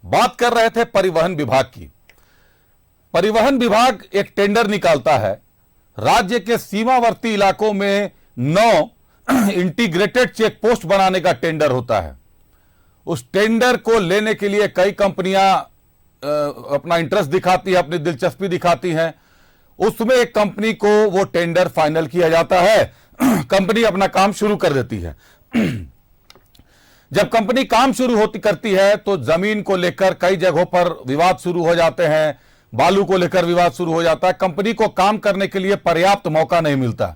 बात कर रहे थे परिवहन विभाग की। परिवहन विभाग एक टेंडर निकालता है, राज्य के सीमावर्ती इलाकों में 9 इंटीग्रेटेड चेक पोस्ट बनाने का टेंडर होता है। उस टेंडर को लेने के लिए कई कंपनियां अपना इंटरेस्ट दिखाती है, अपनी दिलचस्पी दिखाती हैं। उसमें एक कंपनी को वो टेंडर फाइनल किया जाता है, कंपनी अपना काम शुरू कर देती है। जब कंपनी काम शुरू करती है तो जमीन को लेकर कई जगहों पर विवाद शुरू हो जाते हैं, बालू को लेकर विवाद शुरू हो जाता है। कंपनी को काम करने के लिए पर्याप्त मौका नहीं मिलता।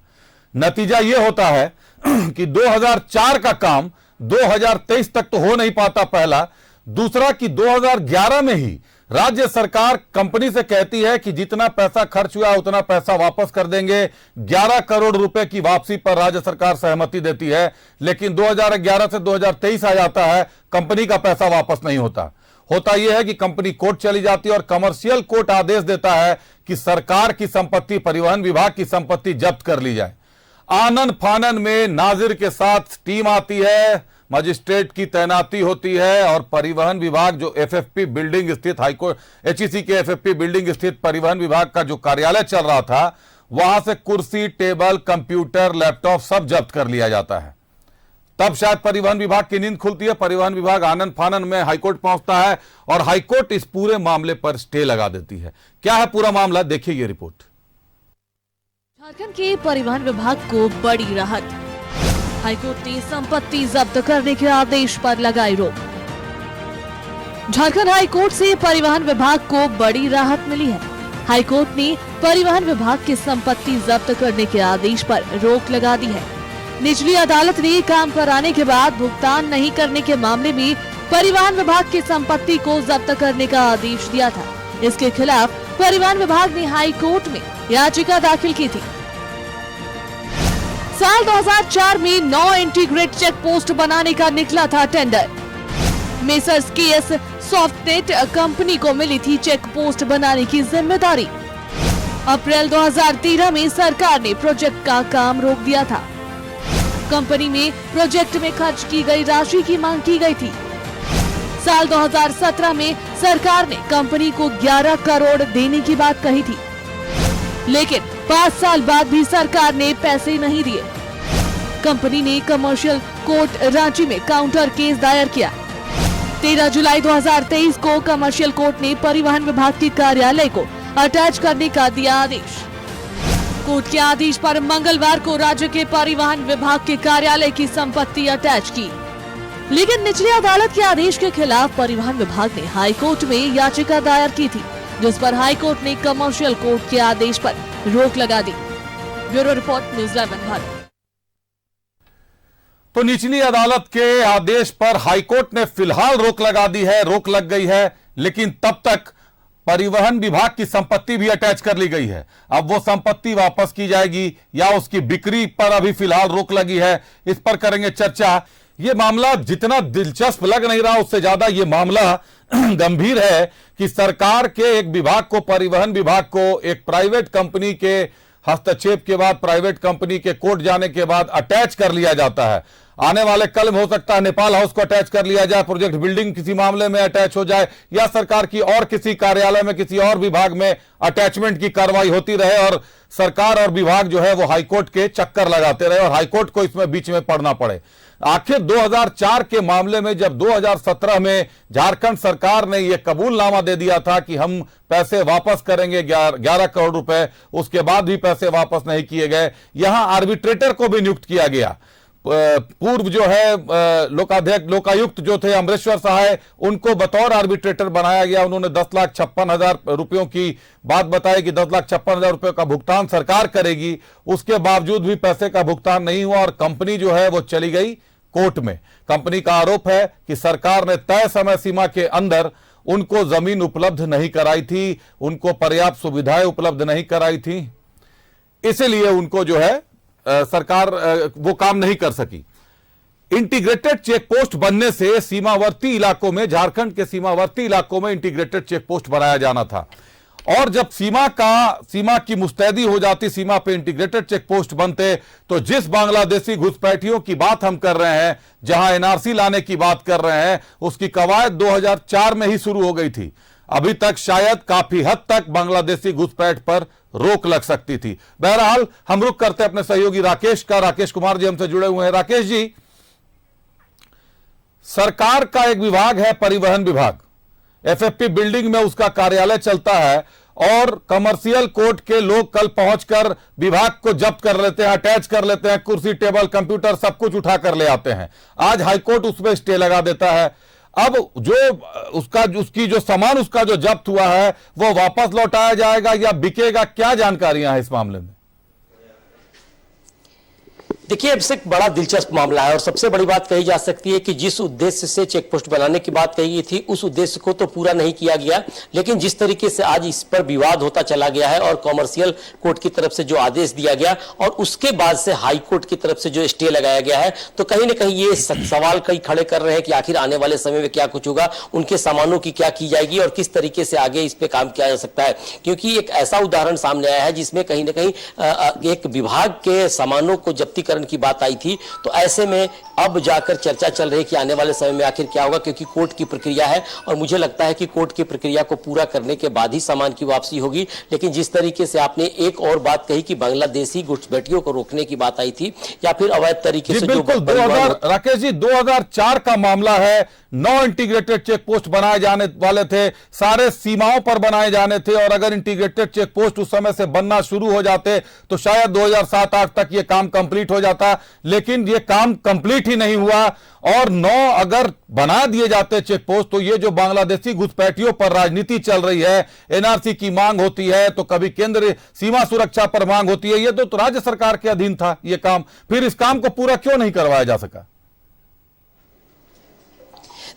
नतीजा यह होता है कि 2004 का काम 2023 तक तो हो नहीं पाता, पहला। दूसरा कि 2011 में ही राज्य सरकार कंपनी से कहती है कि जितना पैसा खर्च हुआ उतना पैसा वापस कर देंगे। 11 करोड़ रुपए की वापसी पर राज्य सरकार सहमति देती है, लेकिन 2011 से 2023 आ जाता है, कंपनी का पैसा वापस नहीं होता। होता यह है कि कंपनी कोर्ट चली जाती है और कमर्शियल कोर्ट आदेश देता है कि सरकार की संपत्ति, परिवहन विभाग की संपत्ति जब्त कर ली जाए। आनन फानन में नाजिर के साथ टीम आती है, मजिस्ट्रेट की तैनाती होती है और परिवहन विभाग जो एफएफपी बिल्डिंग स्थित हाईकोर्ट एचईसी के एफएफपी बिल्डिंग स्थित परिवहन विभाग का जो कार्यालय चल रहा था, वहां से कुर्सी, टेबल, कंप्यूटर, लैपटॉप सब जब्त कर लिया जाता है। तब शायद परिवहन विभाग की नींद खुलती है। परिवहन विभाग आनंद फानन में हाईकोर्ट पहुंचता है और हाईकोर्ट इस पूरे मामले पर स्टे लगा देती है। क्या है पूरा मामला, देखिए ये रिपोर्ट। झारखंड के परिवहन विभाग को बड़ी राहत, हाईकोर्ट ने संपत्ति जब्त करने के आदेश पर लगाई रोक। झारखंड हाईकोर्ट से परिवहन विभाग को बड़ी राहत मिली है। हाईकोर्ट ने परिवहन विभाग की संपत्ति जब्त करने के आदेश पर रोक लगा दी है। निचली अदालत ने काम कराने के बाद भुगतान नहीं करने के मामले में परिवहन विभाग की संपत्ति को जब्त करने का आदेश दिया था। इसके खिलाफ परिवहन विभाग ने हाई कोर्ट में याचिका दाखिल की थी। साल 2004 में 9 इंटीग्रेट चेक पोस्ट बनाने का निकला था टेंडर। मेसर्स केएस सॉफ्टनेट कंपनी को मिली थी चेक पोस्ट बनाने की जिम्मेदारी। अप्रैल 2013 में सरकार ने प्रोजेक्ट का काम रोक दिया था। कंपनी में प्रोजेक्ट में खर्च की गई राशि की मांग की गई थी। साल 2017 में सरकार ने कंपनी को 11 करोड़ देने की बात कही थी, लेकिन 5 साल बाद भी सरकार ने पैसे नहीं दिए। कंपनी ने कमर्शियल कोर्ट रांची में काउंटर केस दायर किया। 13 जुलाई 2023 को कमर्शियल कोर्ट ने परिवहन विभाग के कार्यालय को अटैच करने का दिया आदेश। कोर्ट के आदेश पर मंगलवार को राज्य के परिवहन विभाग के कार्यालय की संपत्ति अटैच की, लेकिन निचली अदालत के आदेश के खिलाफ परिवहन विभाग ने हाई कोर्ट में याचिका दायर की थी, जिस पर हाई कोर्ट ने कमर्शियल कोर्ट के आदेश पर रोक लगा दी। Bureau report, news 11 Bharat. तो निचली अदालत के आदेश पर हाईकोर्ट ने फिलहाल रोक लगा दी है, रोक लग गई है, लेकिन तब तक परिवहन विभाग की संपत्ति भी अटैच कर ली गई है। अब वो संपत्ति वापस की जाएगी या उसकी बिक्री पर अभी फिलहाल रोक लगी है, इस पर करेंगे चर्चा। ये मामला जितना दिलचस्प लग नहीं रहा, उससे ज्यादा ये मामला गंभीर है कि सरकार के एक विभाग को, परिवहन विभाग को, एक प्राइवेट कंपनी के हस्तक्षेप के बाद, प्राइवेट कंपनी के कोर्ट जाने के बाद अटैच कर लिया जाता है। आने वाले कल में हो सकता है नेपाल हाउस को अटैच कर लिया जाए, प्रोजेक्ट बिल्डिंग किसी मामले में अटैच हो जाए, या सरकार की और किसी कार्यालय में, किसी और विभाग में अटैचमेंट की कार्रवाई होती रहे और सरकार और विभाग जो है वो हाईकोर्ट के चक्कर लगाते रहे और हाईकोर्ट को इसमें बीच में पड़ना पड़े। आखिर 2004 के मामले में जब 2017 में झारखंड सरकार ने यह कबूलनामा दे दिया था कि हम पैसे वापस करेंगे 11 करोड़ रुपए, उसके बाद भी पैसे वापस नहीं किए गए। यहां आर्बिट्रेटर को भी नियुक्त किया गया। पूर्व जो है लोकायुक्त जो थे अमरेश्वर सहाय, उनको बतौर आर्बिट्रेटर बनाया गया। उन्होंने 10,56,000 रुपयों की बात बताई कि 10,56,000 रुपये का भुगतान सरकार करेगी। उसके बावजूद भी पैसे का भुगतान नहीं हुआ और कंपनी जो है वो चली गई कोर्ट में। कंपनी का आरोप है कि सरकार ने तय समय सीमा के अंदर उनको जमीन उपलब्ध नहीं कराई थी, उनको पर्याप्त सुविधाएं उपलब्ध नहीं कराई थी, इसलिए उनको जो है सरकार वो काम नहीं कर सकी। इंटीग्रेटेड चेक पोस्ट बनने से सीमावर्ती इलाकों में, झारखंड के सीमावर्ती इलाकों में इंटीग्रेटेड चेक पोस्ट बनाया जाना था और जब सीमा की मुस्तैदी हो जाती, सीमा पे इंटीग्रेटेड चेक पोस्ट बनते, तो जिस बांग्लादेशी घुसपैठियों की बात हम कर रहे हैं, जहां एनआरसी लाने की बात कर रहे हैं, उसकी कवायद 2004 में ही शुरू हो गई थी। अभी तक शायद काफी हद तक बांग्लादेशी घुसपैठ पर रोक लग सकती थी। बहरहाल हम रुक करते अपने सहयोगी राकेश का। राकेश कुमार जी हमसे जुड़े हुए हैं। राकेश जी, सरकार का एक विभाग है परिवहन विभाग, एफएफपी बिल्डिंग में उसका कार्यालय चलता है, और कमर्शियल कोर्ट के लोग कल पहुंचकर विभाग को जब्त कर लेते हैं, अटैच कर लेते हैं, कुर्सी टेबल कंप्यूटर सब कुछ उठा कर ले आते हैं। आज हाईकोर्ट उसमें स्टे लगा देता है। अब जो उसकी जो सामान उसका जो जब्त हुआ है वो वापस लौटाया जाएगा या बिकेगा, क्या जानकारियां हैं इस मामले में? देखिए, अब से एक बड़ा दिलचस्प मामला है और सबसे बड़ी बात कही जा सकती है कि जिस उद्देश्य से चेक पोस्ट बनाने की बात कही गई थी उस उद्देश्य को तो पूरा नहीं किया गया, लेकिन जिस तरीके से आज इस पर विवाद होता चला गया है और कॉमर्शियल कोर्ट की तरफ से जो आदेश दिया गया और उसके बाद से हाई कोर्ट की तरफ से जो स्टे लगाया गया है, तो कहीं ना कहीं ये सवाल कई खड़े कर रहे हैं कि आखिर आने वाले समय में क्या कुछ होगा, उनके सामानों की क्या की जाएगी और किस तरीके से आगे इस पर काम किया जा सकता है। क्योंकि एक ऐसा उदाहरण सामने आया है जिसमें कहीं ना कहीं एक विभाग के सामानों को जब्तीकरण की बात आई थी, तो ऐसे में अब जाकर चर्चा चल रही है कि आने वाले समय में आखिर क्या होगा, क्योंकि कोर्ट की प्रक्रिया है और मुझे लगता है कि कोर्ट की प्रक्रिया को पूरा करने के बाद ही सामान की वापसी होगी। लेकिन जिस तरीके से आपने एक और बात कही कि बांग्लादेशी घुसपैठियों को रोकने की बात आई थी या फिर अवैध तरीके से जो राकेश जी 2004 का मामला है, 9 इंटीग्रेटेड चेक पोस्ट बनाए जाने वाले थे, सारे सीमाओं पर बनाए जाने थे, और अगर इंटीग्रेटेड चेक पोस्ट उस समय से बनना शुरू हो जाते तो शायद 2007-8 तक यह काम कंप्लीट हो जाता, लेकिन यह काम कंप्लीट ही नहीं हुआ। और 9 अगर बना दिए जाते चेक पोस्ट तो ये जो बांग्लादेशी घुसपैठियों पर राजनीति चल रही है, एनआरसी की मांग होती है, तो कभी केंद्रीय सीमा सुरक्षा पर मांग होती है, ये तो राज्य सरकार के अधीन था ये काम, फिर इस काम को पूरा क्यों नहीं करवाया जा सका?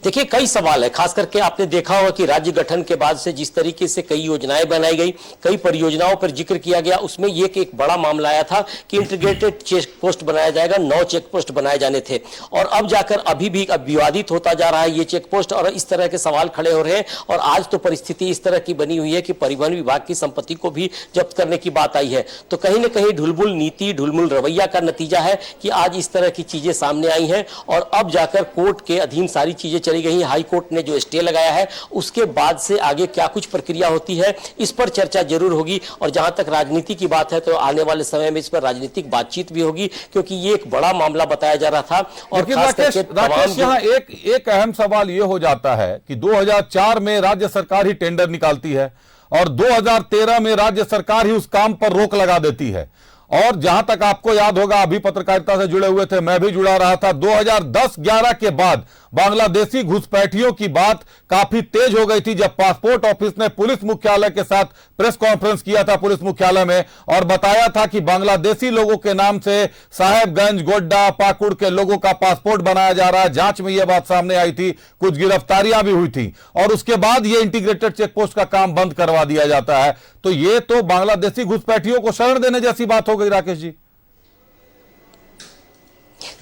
देखिए, कई सवाल है। खास करके आपने देखा होगा कि राज्य गठन के बाद से जिस तरीके से कई योजनाएं बनाई गई, कई परियोजनाओं पर जिक्र किया गया, उसमें ये एक बड़ा मामला आया था कि इंटीग्रेटेड चेक पोस्ट बनाया जाएगा, 9 चेक पोस्ट बनाए जाने थे, और अब जाकर अभी भी अब विवादित होता जा रहा है ये चेक पोस्ट, और इस तरह के सवाल खड़े हो रहे हैं। और आज तो परिस्थिति इस तरह की बनी हुई है कि परिवहन विभाग की संपत्ति को भी जब्त करने की बात आई है। तो कहीं ना कहीं ढुलमुल नीति, ढुलमुल रवैया का नतीजा है कि आज इस तरह की चीजें सामने आई हैं, और अब जाकर कोर्ट के अधीन सारी चीजें चली गई। हाई कोर्ट ने जो स्टे लगाया है उसके बाद से आगे क्या कुछ प्रक्रिया होती है इस पर चर्चा जरूर होगी। और जहां तक राजनीति की बात है तो आने वाले समय में इस पर राजनीतिक बातचीत भी होगी, क्योंकि ये एक बड़ा मामला बताया जा रहा था। और राकेश यहां एक अहम सवाल यह हो जाता है कि 2004 में राज्य सरकार ही टेंडर निकालती है और 2013 में राज्य सरकार ही उस काम पर रोक लगा देती है। और जहां तक आपको याद होगा, अभी पत्रकारिता से जुड़े हुए थे, मैं भी जुड़ा रहा था, 2010-11 के बाद बांग्लादेशी घुसपैठियों की बात काफी तेज हो गई थी, जब पासपोर्ट ऑफिस ने पुलिस मुख्यालय के साथ प्रेस कॉन्फ्रेंस किया था पुलिस मुख्यालय में, और बताया था कि बांग्लादेशी लोगों के नाम से साहेबगंज, गोड्डा, पाकुड़ के लोगों का पासपोर्ट बनाया जा रहा है। जांच में यह बात सामने आई थी, कुछ गिरफ्तारियां भी हुई थी, और उसके बाद यह इंटीग्रेटेड चेक पोस्ट का काम बंद करवा दिया जाता है। तो यह तो बांग्लादेशी घुसपैठियों को शरण देने जैसी बात हो गई राकेश जी।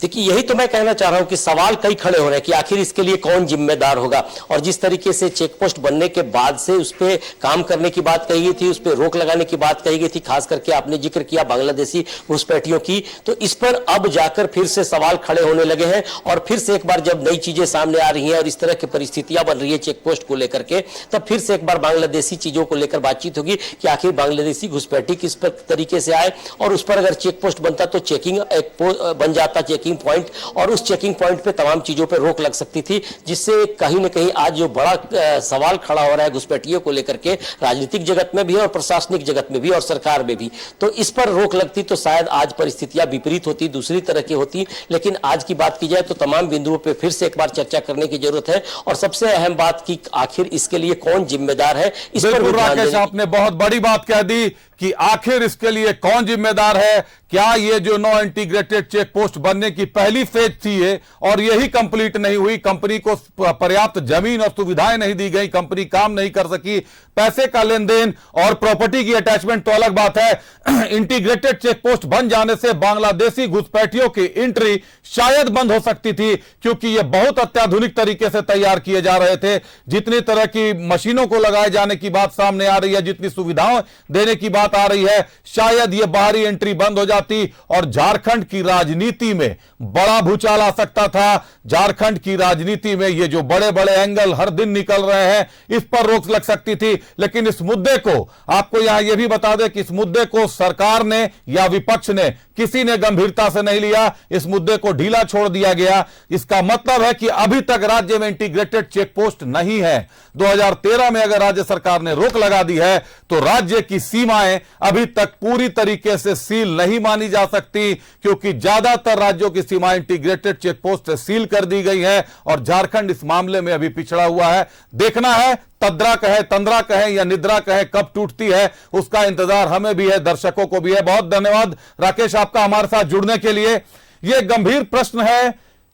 देखिए, यही तो मैं कहना चाह रहा हूं कि सवाल कई खड़े हो रहे हैं कि आखिर इसके लिए कौन जिम्मेदार होगा। और जिस तरीके से चेक पोस्ट बनने के बाद से उस पर काम करने की बात कही गई थी, उस पर रोक लगाने की बात कही गई थी, खास करके आपने जिक्र किया बांग्लादेशी घुसपैठियों की, तो इस पर अब जाकर फिर से सवाल खड़े होने लगे हैं। और फिर से एक बार जब नई चीजें सामने आ रही हैं और इस तरह की परिस्थितियां बन रही है चेक पोस्ट को लेकर के, तब फिर से एक बार बांग्लादेशी चीजों को लेकर बातचीत होगी कि आखिर बांग्लादेशी घुसपैठी किस तरीके से आए, और उस पर अगर चेक पोस्ट बनता तो चेकिंग बन जाता, चेकिंग पॉइंट, और उस चेकिंग पॉइंट पे तमाम चीजों पे रोक लग सकती थी, जिससे कहीं ना कहीं आज जो बड़ा सवाल खड़ा हो रहा है घुसपैठियों को लेकर के राजनीतिक जगत में भी और प्रशासनिक जगत में भी और सरकार में भी, तो इस पर रोक लगती तो शायद आज परिस्थितियां विपरीत होती, दूसरी तरह की होती। लेकिन आज की बात की जाए तो तमाम बिंदुओं पर फिर से एक बार चर्चा करने की जरूरत है, और सबसे अहम बात की आखिर इसके लिए कौन जिम्मेदार है, इस पर राकेश आपने बहुत बड़ी बात कह दी कि आखिर इसके लिए कौन जिम्मेदार है। क्या ये जो नो इंटीग्रेटेड चेक पोस्ट बनने की पहली फेज थी ये, और यही कंप्लीट नहीं हुई, कंपनी को पर्याप्त जमीन और सुविधाएं नहीं दी गई, कंपनी काम नहीं कर सकी, पैसे का लेन देन और प्रॉपर्टी की अटैचमेंट तो अलग बात है। इंटीग्रेटेड चेक पोस्ट बन जाने से बांग्लादेशी घुसपैठियों की एंट्री शायद बंद हो सकती थी, क्योंकि ये बहुत अत्याधुनिक तरीके से तैयार किए जा रहे थे। जितनी तरह की मशीनों को लगाए जाने की बात सामने आ रही है, जितनी सुविधाएं देने की बात आ रही है, शायद ये बाहरी एंट्री बंद हो जाती और झारखंड की राजनीति में बड़ा भूचाल आ सकता था। झारखंड की राजनीति में ये जो बड़े बड़े एंगल हर दिन निकल रहे हैं, इस पर रोक लग सकती थी। लेकिन इस मुद्दे को आपको यहां यह भी बता दें कि इस मुद्दे को सरकार ने या विपक्ष ने किसी ने गंभीरता से नहीं लिया, इस मुद्दे को ढीला छोड़ दिया गया। इसका मतलब है कि अभी तक राज्य में इंटीग्रेटेड चेक पोस्ट नहीं है। 2013 में अगर राज्य सरकार ने रोक लगा दी है तो राज्य की सीमाएं अभी तक पूरी तरीके से सील नहीं मानी जा सकती, क्योंकि ज्यादातर राज्यों की सीमाएं इंटीग्रेटेड चेक पोस्ट से सील कर दी गई है और झारखंड इस मामले में अभी पिछड़ा हुआ है। देखना है तद्रा कहे, तंद्रा कहे या निद्रा कहे, कब टूटती है, उसका इंतजार हमें भी है, दर्शकों को भी है। बहुत धन्यवाद राकेश आपका हमारे साथ जुड़ने के लिए। यह गंभीर प्रश्न है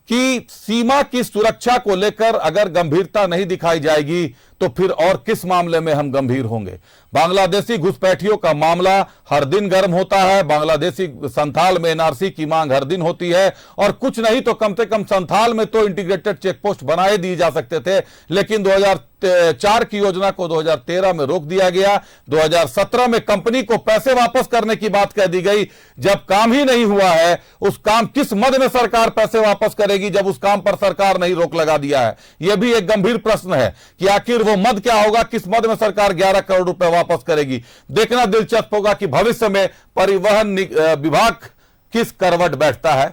कि सीमा की सुरक्षा को लेकर अगर गंभीरता नहीं दिखाई जाएगी तो फिर और किस मामले में हम गंभीर होंगे। बांग्लादेशी घुसपैठियों का मामला हर दिन गर्म होता है। बांग्लादेशी संथाल में एनआरसी की मांग हर दिन होती है, और कुछ नहीं तो कम से कम संथाल में तो इंटीग्रेटेड चेक पोस्ट बनाए दिए जा सकते थे, लेकिन 2004 की योजना को 2013 में रोक दिया गया। 2017 में कंपनी को पैसे वापस करने की बात कह दी गई। जब काम ही नहीं हुआ है, उस काम किस मद में सरकार पैसे वापस करेगी जब उस काम पर सरकार नहीं रोक लगा दिया है। यह भी एक गंभीर प्रश्न है कि आखिर वो मद क्या होगा, किस मद में सरकार 11 करोड़ रुपए वापस करेगी। देखना दिलचस्प होगा कि भविष्य में परिवहन विभाग किस करवट बैठता है।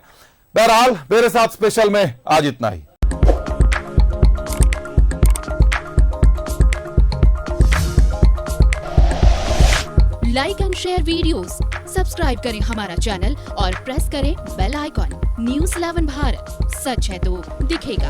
बहरहाल मेरे साथ स्पेशल में आज इतना ही। Like and share videos, subscribe करें हमारा चैनल और प्रेस करें बेल आइकॉन। न्यूज़ 11 भारत, सच है तो दिखेगा।